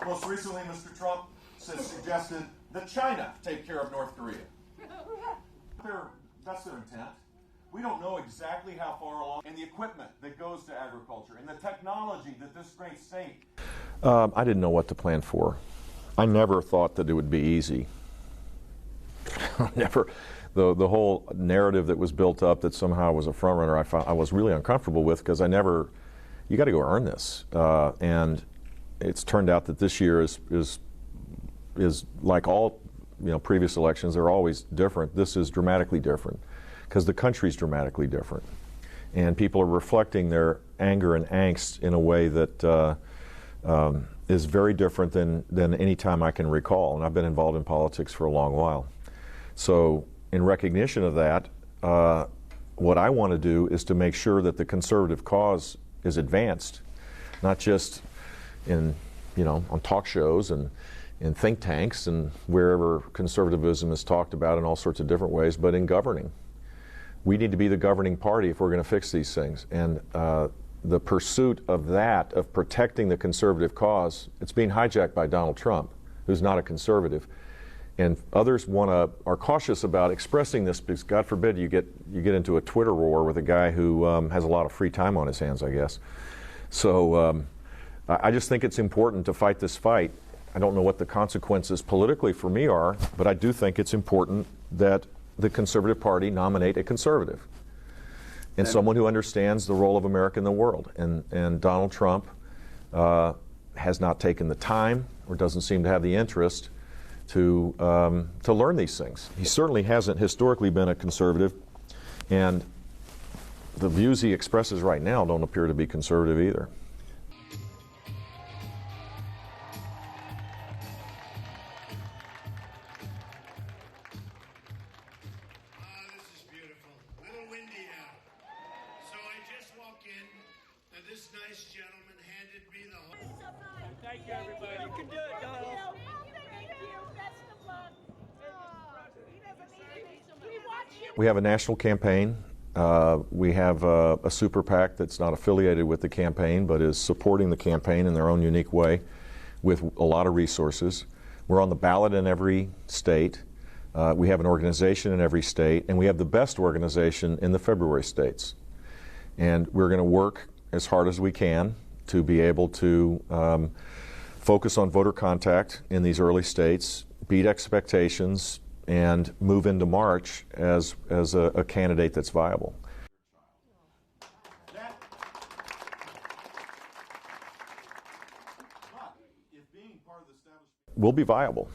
Most recently, Mr. Trump suggested that China take care of North Korea. That's their intent. We don't know exactly how far along, and the equipment that goes to agriculture, and the technology that this great state. I didn't know what to plan for. I never thought that it would be easy. Never. The whole narrative that was built up that somehow I was a front runner, I was really uncomfortable with, because I never. You got to go earn this, and it's turned out that this year is like all previous elections. They're always different. This is dramatically different because the country's dramatically different, and people are reflecting their anger and angst in a way that is very different than any time I can recall. And I've been involved in politics for a long while. So in recognition of that, what I want to do is to make sure that the conservative cause is advanced, not just in on talk shows and in think tanks and wherever conservatism is talked about in all sorts of different ways, but in governing. We need to be the governing party if we're going to fix these things. And the pursuit of that, of protecting the conservative cause, it's being hijacked by Donald Trump, who's not a conservative. And others are cautious about expressing this because, God forbid, you get into a Twitter war with a guy who has a lot of free time on his hands, I guess. So I just think it's important to fight this fight. I don't know what the consequences politically for me are, but I do think it's important that the Conservative Party nominate a conservative and someone who understands the role of America in the world. And Donald Trump has not taken the time or doesn't seem to have the interest to learn these things. He certainly hasn't historically been a conservative, and the views he expresses right now don't appear to be conservative either. This is beautiful. A little windy out. So I just walked in, and this nice gentleman handed me the whole... Thank you, everybody. You can do it, Donald. We have a national campaign. We have a super PAC that's not affiliated with the campaign but is supporting the campaign in their own unique way with a lot of resources. We're on the ballot in every state. We have an organization in every state, and we have the best organization in the February states. And we're going to work as hard as we can to be able to focus on voter contact in these early states, beat expectations, and move into March as a candidate that's viable. We'll be viable.